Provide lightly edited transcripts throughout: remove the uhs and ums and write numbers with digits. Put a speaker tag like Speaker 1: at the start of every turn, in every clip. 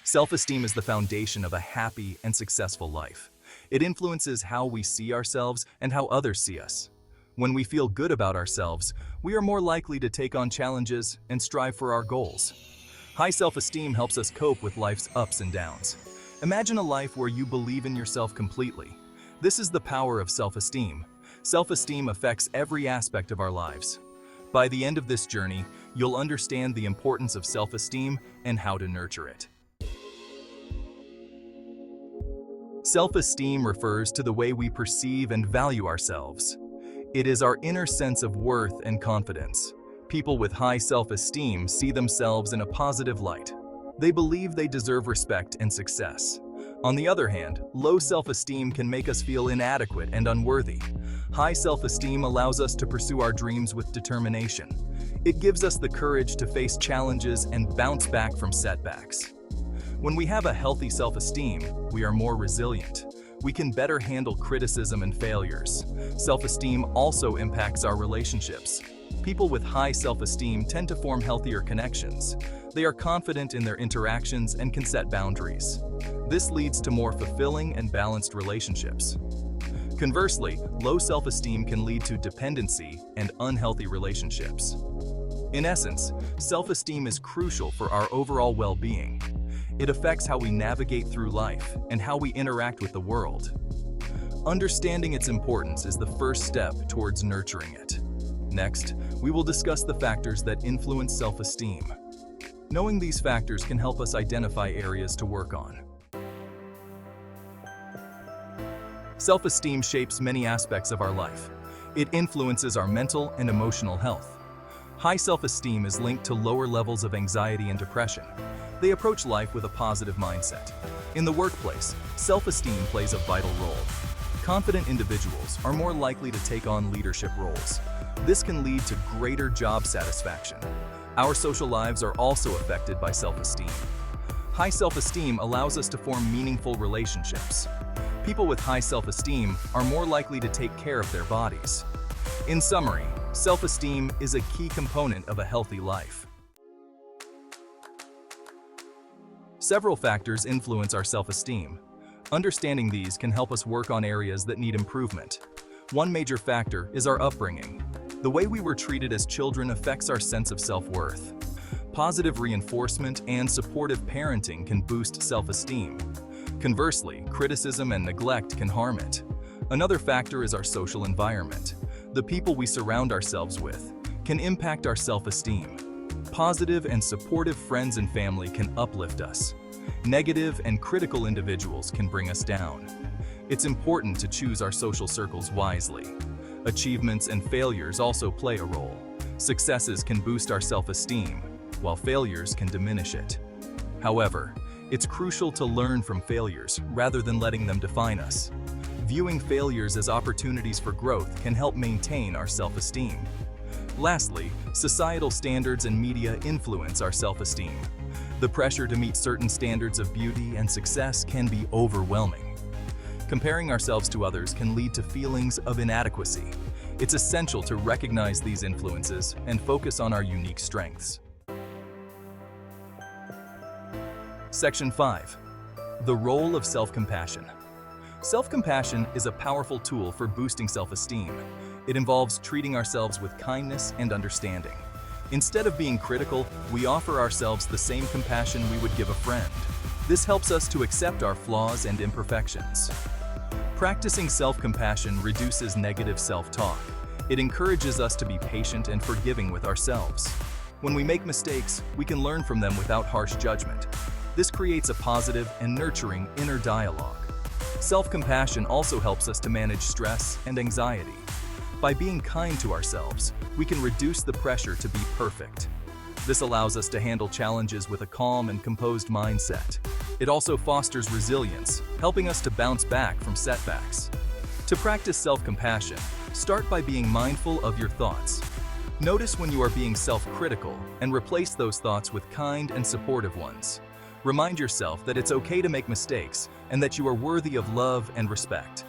Speaker 1: Self-esteem is the foundation of a happy and successful life. It influences how we see ourselves and how others see us. When we feel good about ourselves, we are more likely to take on challenges and strive for our goals. High self-esteem helps us cope with life's ups and downs. Imagine a life where you believe in yourself completely. This is the power of self-esteem. Self-esteem affects every aspect of our lives. By the end of this journey, you'll understand the importance of self-esteem and how to nurture it. Self-esteem refers to the way we perceive and value ourselves. It is our inner sense of worth and confidence. People with high self-esteem see themselves in a positive light. They believe they deserve respect and success. On the other hand, low self-esteem can make us feel inadequate and unworthy. High self-esteem allows us to pursue our dreams with determination. It gives us the courage to face challenges and bounce back from setbacks. When we have a healthy self-esteem, we are more resilient. We can better handle criticism and failures. Self-esteem also impacts our relationships. People with high self-esteem tend to form healthier connections. They are confident in their interactions and can set boundaries. This leads to more fulfilling and balanced relationships. Conversely, low self-esteem can lead to dependency and unhealthy relationships. In essence, self-esteem is crucial for our overall well-being. It affects how we navigate through life and how we interact with the world. Understanding its importance is the first step towards nurturing it. Next, we will discuss the factors that influence self-esteem. Knowing these factors can help us identify areas to work on. Self-esteem shapes many aspects of our life. It influences our mental and emotional health. High self-esteem is linked to lower levels of anxiety and depression. They approach life with a positive mindset. In the workplace, self-esteem plays a vital role. Confident individuals are more likely to take on leadership roles. This can lead to greater job satisfaction. Our social lives are also affected by self-esteem. High self-esteem allows us to form meaningful relationships. People with high self-esteem are more likely to take care of their bodies. In summary, self-esteem is a key component of a healthy life. Several factors influence our self-esteem. Understanding these can help us work on areas that need improvement. One major factor is our upbringing. The way we were treated as children affects our sense of self-worth. Positive reinforcement and supportive parenting can boost self-esteem. Conversely, criticism and neglect can harm it. Another factor is our social environment. The people we surround ourselves with can impact our self-esteem. Positive and supportive friends and family can uplift us. Negative and critical individuals can bring us down. It's important to choose our social circles wisely. Achievements and failures also play a role. Successes can boost our self-esteem, while failures can diminish it. However, it's crucial to learn from failures rather than letting them define us. Viewing failures as opportunities for growth can help maintain our self-esteem. Lastly, societal standards and media influence our self-esteem. The pressure to meet certain standards of beauty and success can be overwhelming. Comparing ourselves to others can lead to feelings of inadequacy. It's essential to recognize these influences and focus on our unique strengths. Section 5. The role of self-compassion. Self-compassion is a powerful tool for boosting self-esteem. It involves treating ourselves with kindness and understanding. Instead of being critical, we offer ourselves the same compassion we would give a friend. This helps us to accept our flaws and imperfections. Practicing self-compassion reduces negative self-talk. It encourages us to be patient and forgiving with ourselves. When we make mistakes, we can learn from them without harsh judgment. This creates a positive and nurturing inner dialogue. Self-compassion also helps us to manage stress and anxiety. By being kind to ourselves, we can reduce the pressure to be perfect. This allows us to handle challenges with a calm and composed mindset. It also fosters resilience, helping us to bounce back from setbacks. To practice self-compassion, start by being mindful of your thoughts. Notice when you are being self-critical and replace those thoughts with kind and supportive ones. Remind yourself that it's okay to make mistakes and that you are worthy of love and respect.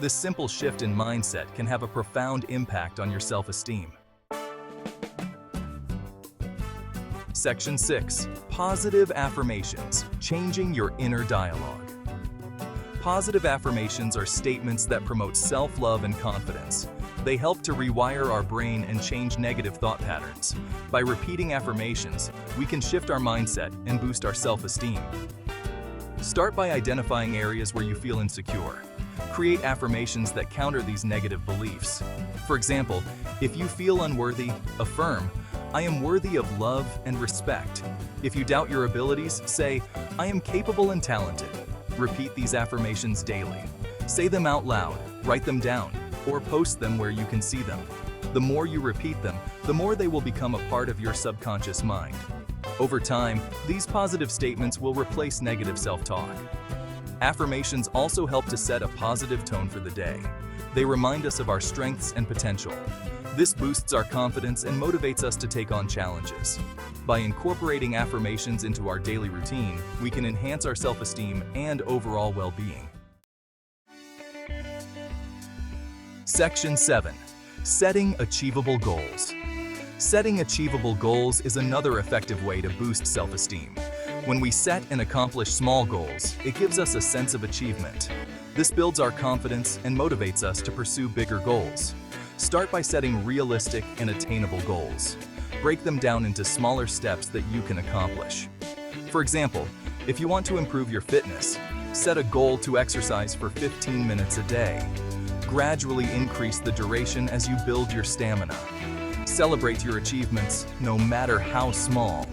Speaker 1: This simple shift in mindset can have a profound impact on your self-esteem. Section 6. Positive affirmations, changing your inner dialogue. Positive affirmations are statements that promote self-love and confidence. They help to rewire our brain and change negative thought patterns. By repeating affirmations, we can shift our mindset and boost our self-esteem. Start by identifying areas where you feel insecure. Create affirmations that counter these negative beliefs. For example, if you feel unworthy, affirm, "I am worthy of love and respect." If you doubt your abilities, say, "I am capable and talented." Repeat these affirmations daily. Say them out loud, write them down, or post them where you can see them. The more you repeat them, the more they will become a part of your subconscious mind. Over time, these positive statements will replace negative self-talk. Affirmations also help to set a positive tone for the day. They remind us of our strengths and potential. This boosts our confidence and motivates us to take on challenges. By incorporating affirmations into our daily routine, we can enhance our self-esteem and overall well-being. Section 7. Setting achievable goals. Setting achievable goals is another effective way to boost self-esteem. When we set and accomplish small goals, it gives us a sense of achievement. This builds our confidence and motivates us to pursue bigger goals. Start by setting realistic and attainable goals. Break them down into smaller steps that you can accomplish. For example, if you want to improve your fitness, set a goal to exercise for 15 minutes a day. Gradually increase the duration as you build your stamina. Celebrate your achievements, no matter how small.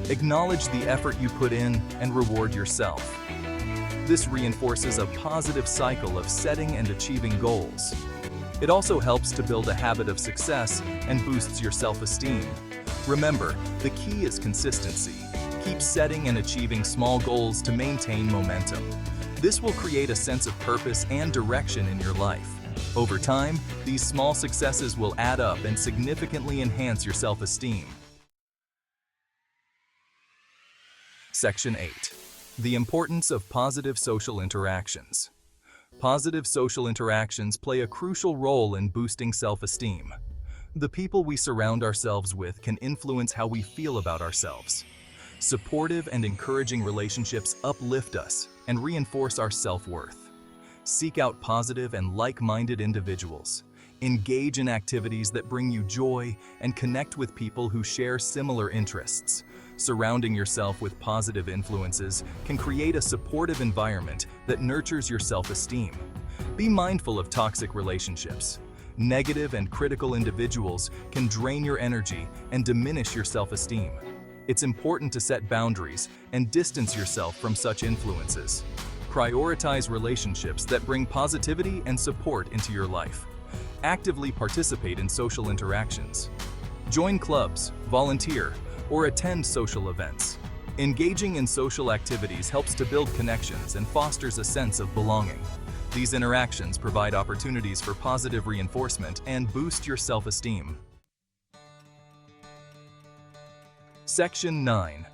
Speaker 1: Acknowledge the effort you put in and reward yourself. This reinforces a positive cycle of setting and achieving goals. It also helps to build a habit of success and boosts your self-esteem. Remember, the key is consistency. Keep setting and achieving small goals to maintain momentum. This will create a sense of purpose and direction in your life. Over time, these small successes will add up and significantly enhance your self-esteem. Section 8. The importance of positive social interactions. Positive social interactions play a crucial role in boosting self-esteem. The people we surround ourselves with can influence how we feel about ourselves. Supportive and encouraging relationships uplift us and reinforce our self-worth. Seek out positive and like-minded individuals. Engage in activities that bring you joy and connect with people who share similar interests. Surrounding yourself with positive influences can create a supportive environment that nurtures your self-esteem. Be mindful of toxic relationships. Negative and critical individuals can drain your energy and diminish your self-esteem. It's important to set boundaries and distance yourself from such influences. Prioritize relationships that bring positivity and support into your life. Actively participate in social interactions. Join clubs, volunteer, or attend social events. Engaging in social activities helps to build connections and fosters a sense of belonging. These interactions provide opportunities for positive reinforcement and boost your self-esteem. Section 9.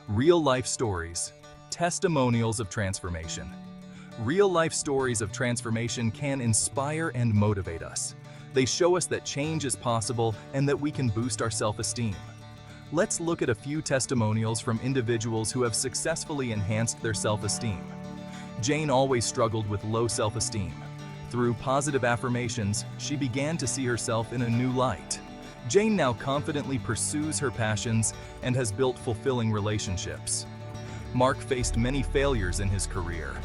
Speaker 1: Real-life stories. Testimonials of transformation. Real-life stories of transformation can inspire and motivate us. They show us that change is possible and that we can boost our self-esteem. Let's look at a few testimonials from individuals who have successfully enhanced their self-esteem. Jane always struggled with low self-esteem. Through positive affirmations, she began to see herself in a new light. Jane now confidently pursues her passions and has built fulfilling relationships. Mark faced many failures in his career.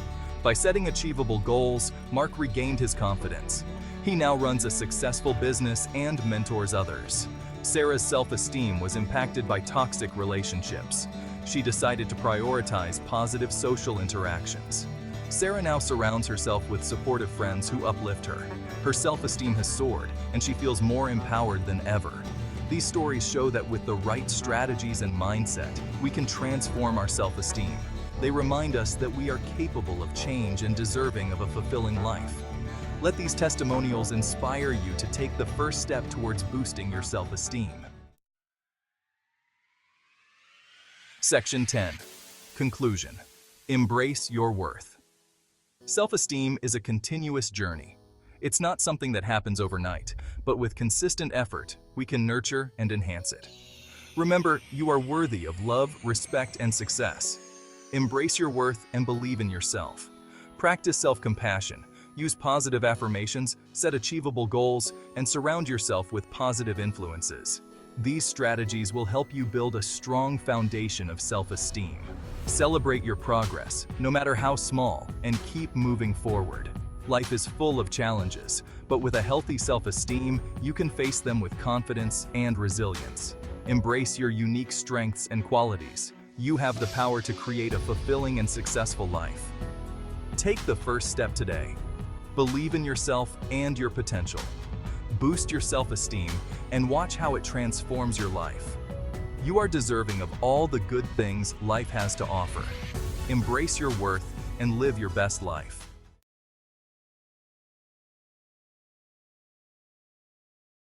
Speaker 1: By setting achievable goals, Mark regained his confidence. He now runs a successful business and mentors others. Sarah's self-esteem was impacted by toxic relationships. She decided to prioritize positive social interactions. Sarah now surrounds herself with supportive friends who uplift her. Her self-esteem has soared, and she feels more empowered than ever. These stories show that with the right strategies and mindset, we can transform our self-esteem. They remind us that we are capable of change and deserving of a fulfilling life. Let these testimonials inspire you to take the first step towards boosting your self-esteem. Section 10. Conclusion. Embrace your worth. Self-esteem is a continuous journey. It's not something that happens overnight, but with consistent effort, we can nurture and enhance it. Remember, you are worthy of love, respect, and success. Embrace your worth and believe in yourself. Practice self-compassion, use positive affirmations, set achievable goals, and surround yourself with positive influences. These strategies will help you build a strong foundation of self-esteem. Celebrate your progress, no matter how small, and keep moving forward. Life is full of challenges, but with a healthy self-esteem, you can face them with confidence and resilience. Embrace your unique strengths and qualities. You have the power to create a fulfilling and successful life. Take the first step today. Believe in yourself and your potential. Boost your self-esteem and watch how it transforms your life. You are deserving of all the good things life has to offer. Embrace your worth and live your best life.